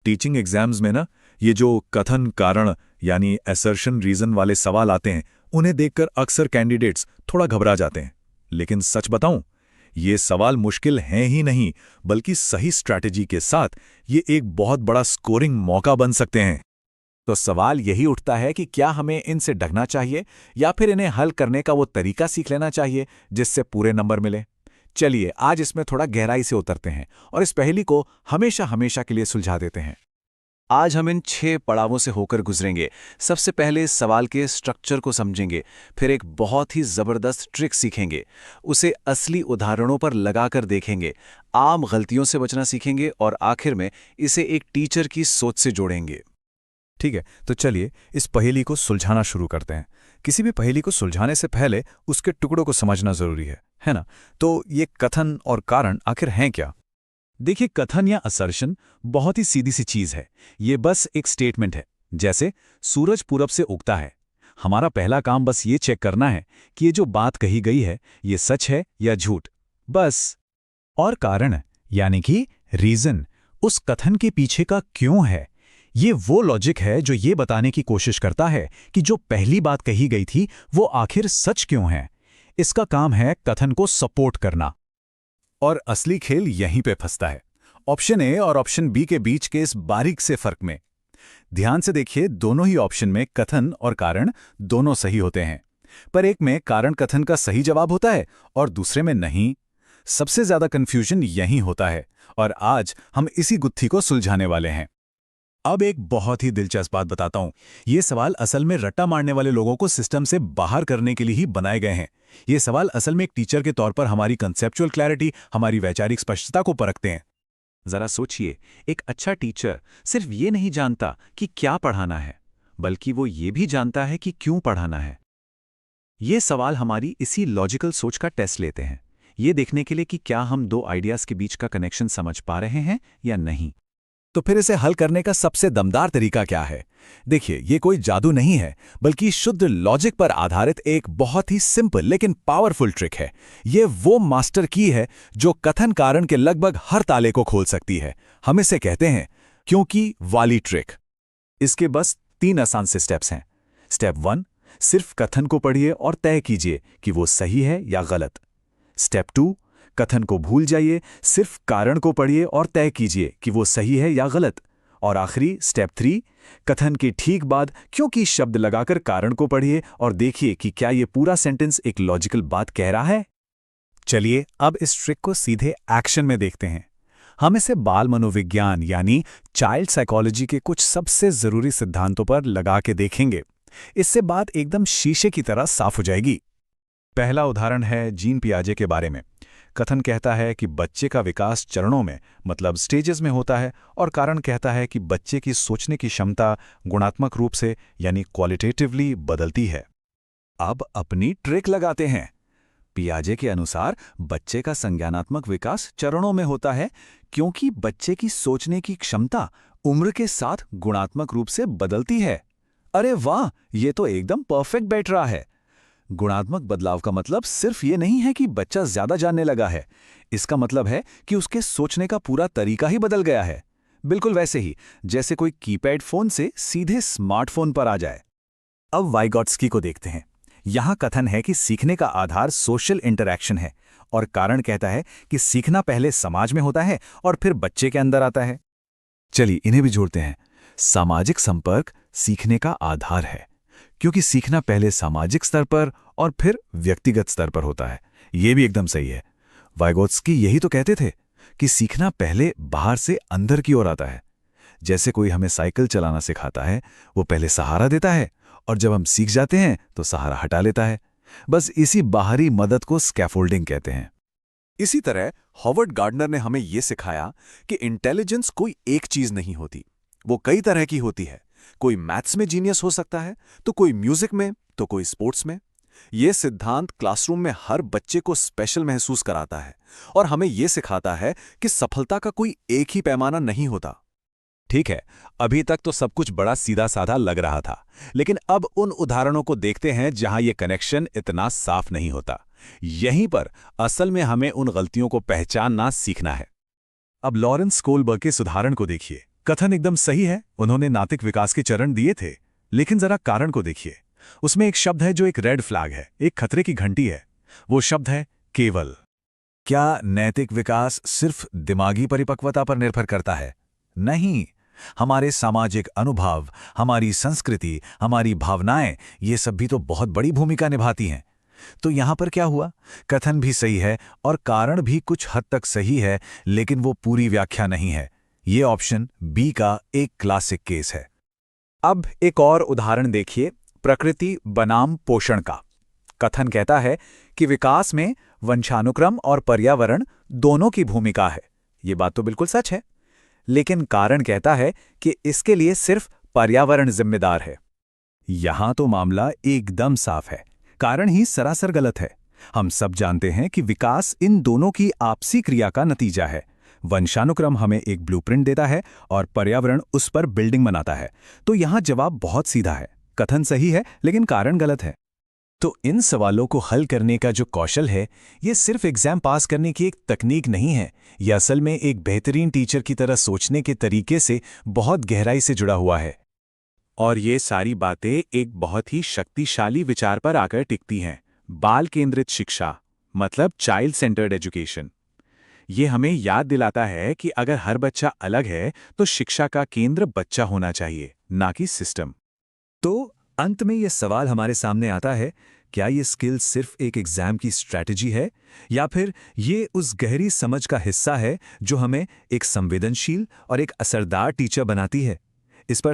Teaching exams में ना ये जो कथन कारण यानी असर्शन रीजन वाले सवाल आते हैं, उन्हें देखकर अक्सर कैंडिडेट्स थोड़ा घबरा जाते हैं। लेकिन सच बताऊं, ये सवाल मुश्किल हैं ही नहीं, बल्कि सही स्ट्रैटेजी के साथ ये एक बहुत बड़ा स्कोरिंग मौका बन सकते हैं। तो सवाल यही उठता है कि क्या हमें इनसे डरना चाहिए या फिर इन्हें हल करने का वो तरीका सीख लेना चाहिए जिससे पूरे नंबर मिले। चलिए आज इसमें थोड़ा गहराई से उतरते हैं और इस पहेली को हमेशा हमेशा के लिए सुलझा देते हैं। आज हम इन 6 पड़ावों से होकर गुजरेंगे। सबसे पहले इस सवाल के स्ट्रक्चर को समझेंगे, फिर एक बहुत ही जबरदस्त ट्रिक सीखेंगे, उसे असली उदाहरणों पर लगाकर देखेंगे, आम गलतियों से बचना सीखेंगे और आखिर में इसे एक टीचर की सोच से जोड़ेंगे। ठीक है, तो चलिए इस पहेली को सुलझाना शुरू करते हैं। किसी भी पहेली को सुलझाने से पहले उसके टुकड़ों को समझना जरूरी है ना? तो ये कथन और कारण आखिर हैं क्या? देखिए, कथन या असर्शन बहुत ही सीधी सी चीज है। ये बस एक स्टेटमेंट है, जैसे सूरज पूरब से उगता है। हमारा पहला काम बस ये चेक करना है कि ये जो बात कही गई है ये सच है या झूठ, बस। और कारण यानी कि रीजन, उस कथन के पीछे का क्यों है, ये वो लॉजिक है जो ये बताने की कोशिश करता है कि जो पहली बात कही गई थी वो आखिर सच क्यों है। इसका काम है कथन को सपोर्ट करना। और असली खेल यहीं पे फंसता है, ऑप्शन ए और ऑप्शन बी के बीच के इस बारीक से फर्क में। ध्यान से देखिए, दोनों ही ऑप्शन में कथन और कारण दोनों सही होते हैं, पर एक में कारण कथन का सही जवाब होता है और दूसरे में नहीं। सबसे ज्यादा कंफ्यूजन यहीं होता है और आज हम इसी गुत्थी को सुलझाने वाले हैं। अब एक बहुत ही दिलचस्प बात बताता हूं। ये सवाल असल में रट्टा मारने वाले लोगों को सिस्टम से बाहर करने के लिए ही बनाए गए हैं। ये सवाल असल में एक टीचर के तौर पर हमारी कंसेप्चुअल क्लैरिटी, हमारी वैचारिक स्पष्टता को परखते हैं। जरा सोचिए, एक अच्छा टीचर सिर्फ ये नहीं जानता कि क्या पढ़ाना है, बल्कि वो ये भी जानता है कि क्यों पढ़ाना है। ये सवाल हमारी इसी लॉजिकल सोच का टेस्ट लेते हैं, ये देखने के लिए कि क्या हम दो आइडियाज के बीच का कनेक्शन समझ पा रहे हैं या नहीं। तो फिर इसे हल करने का सबसे दमदार तरीका क्या है? देखिए, ये कोई जादू नहीं है, बल्कि शुद्ध लॉजिक पर आधारित एक बहुत ही सिंपल लेकिन पावरफुल ट्रिक है। ये वो मास्टर की है जो कथन कारण के लगभग हर ताले को खोल सकती है। हम इसे कहते हैं क्योंकि वाली ट्रिक। इसके बस 3 आसान से स्टेप्स हैं। स्टेप 1, सिर्फ कथन को पढ़िए और तय कीजिए कि वो सही है या गलत। स्टेप 2, कथन को भूल जाइए, सिर्फ कारण को पढ़िए और तय कीजिए कि वो सही है या गलत। और आखिरी स्टेप 3, कथन के ठीक बाद क्योंकि शब्द लगाकर कारण को पढ़िए और देखिए कि क्या ये पूरा सेंटेंस एक लॉजिकल बात कह रहा है। चलिए अब इस ट्रिक को सीधे एक्शन में देखते हैं। हम इसे बाल मनोविज्ञान यानी चाइल्ड साइकोलॉजी के कुछ सबसे जरूरी सिद्धांतों पर लगा के देखेंगे। इससे बात एकदम शीशे की तरह साफ हो जाएगी। पहला उदाहरण है जीन पियाजे के बारे में। कथन कहता है कि बच्चे का विकास चरणों में मतलब स्टेजेस में होता है और कारण कहता है कि बच्चे की सोचने की क्षमता गुणात्मक रूप से यानी क्वालिटेटिवली बदलती है। अब अपनी ट्रिक लगाते हैं। पियाजे के अनुसार बच्चे का संज्ञानात्मक विकास चरणों में होता है क्योंकि बच्चे की सोचने की क्षमता उम्र के साथ गुणात्मक रूप से बदलती है। अरे वाह, ये तो एकदम परफेक्ट बैठ रहा है। गुणात्मक बदलाव का मतलब सिर्फ ये नहीं है कि बच्चा ज्यादा जानने लगा है, इसका मतलब है कि उसके सोचने का पूरा तरीका ही बदल गया है। बिल्कुल वैसे ही जैसे कोई कीपैड फोन से सीधे स्मार्टफोन पर आ जाए। अब वाइगॉट्स्की को देखते हैं। यहां कथन है कि सीखने का आधार सोशल इंटरैक्शन है और कारण कहता है कि सीखना पहले समाज में होता है और फिर बच्चे के अंदर आता है। चलिए इन्हें भी जोड़ते हैं। सामाजिक संपर्क सीखने का आधार है क्योंकि सीखना पहले सामाजिक स्तर पर और फिर व्यक्तिगत स्तर पर होता है। यह भी एकदम सही है। वाइगोत्स्की यही तो कहते थे कि सीखना पहले बाहर से अंदर की ओर आता है। जैसे कोई हमें साइकिल चलाना सिखाता है, वो पहले सहारा देता है और जब हम सीख जाते हैं तो सहारा हटा लेता है। बस इसी बाहरी मदद को स्कैफोल्डिंग कहते हैं। इसी तरह हॉवर्ड गार्डनर ने हमें यह सिखाया कि इंटेलिजेंस कोई एक चीज नहीं होती, वो कई तरह की होती है। कोई मैथ्स में जीनियस हो सकता है, तो कोई म्यूजिक में, तो कोई स्पोर्ट्स में। यह सिद्धांत क्लासरूम में हर बच्चे को स्पेशल महसूस कराता है और हमें यह सिखाता है कि सफलता का कोई एक ही पैमाना नहीं होता। ठीक है, अभी तक तो सब कुछ बड़ा सीधा साधा लग रहा था, लेकिन अब उन उदाहरणों को देखते हैं जहां यह कनेक्शन इतना साफ नहीं होता। यहीं पर असल में हमें उन गलतियों को पहचानना सीखना है। अब लॉरेंस कोलबर्ग के उदाहरण को देखिए। कथन एकदम सही है, उन्होंने नैतिक विकास के चरण दिए थे, लेकिन जरा कारण को देखिए। उसमें एक शब्द है जो एक रेड फ्लैग है, एक खतरे की घंटी है। वो शब्द है केवल। क्या नैतिक विकास सिर्फ दिमागी परिपक्वता पर निर्भर करता है? नहीं, हमारे सामाजिक अनुभव, हमारी संस्कृति, हमारी भावनाएं, ये सब भी तो बहुत बड़ी भूमिका निभाती हैं। तो यहां पर क्या हुआ? कथन भी सही है और कारण भी कुछ हद तक सही है, लेकिन वो पूरी व्याख्या नहीं है। ये ऑप्शन बी का एक क्लासिक केस है। अब एक और उदाहरण देखिए, प्रकृति बनाम पोषण का। कथन कहता है कि विकास में वंशानुक्रम और पर्यावरण दोनों की भूमिका है। ये बात तो बिल्कुल सच है, लेकिन कारण कहता है कि इसके लिए सिर्फ पर्यावरण जिम्मेदार है। यहां तो मामला एकदम साफ है, कारण ही सरासर गलत है। हम सब जानते हैं कि विकास इन दोनों की आपसी क्रिया का नतीजा है। वंशानुक्रम हमें एक ब्लूप्रिंट देता है और पर्यावरण उस पर बिल्डिंग बनाता है। तो यहां जवाब बहुत सीधा है, कथन सही है लेकिन कारण गलत है। तो इन सवालों को हल करने का जो कौशल है, ये सिर्फ एग्जाम पास करने की एक तकनीक नहीं है। यह असल में एक बेहतरीन टीचर की तरह सोचने के तरीके से बहुत गहराई से जुड़ा हुआ है। और ये सारी बातें एक बहुत ही शक्तिशाली विचार पर आकर टिकती हैं, बाल केंद्रित शिक्षा, मतलब चाइल्ड सेंटर्ड एजुकेशन। ये हमें याद दिलाता है कि अगर हर बच्चा अलग है तो शिक्षा का केंद्र बच्चा होना चाहिए, ना कि सिस्टम। तो अंत में यह सवाल हमारे सामने आता है, क्या ये स्किल सिर्फ एक एग्जाम की स्ट्रैटेजी है, या फिर ये उस गहरी समझ का हिस्सा है जो हमें एक संवेदनशील और एक असरदार टीचर बनाती है? इस पर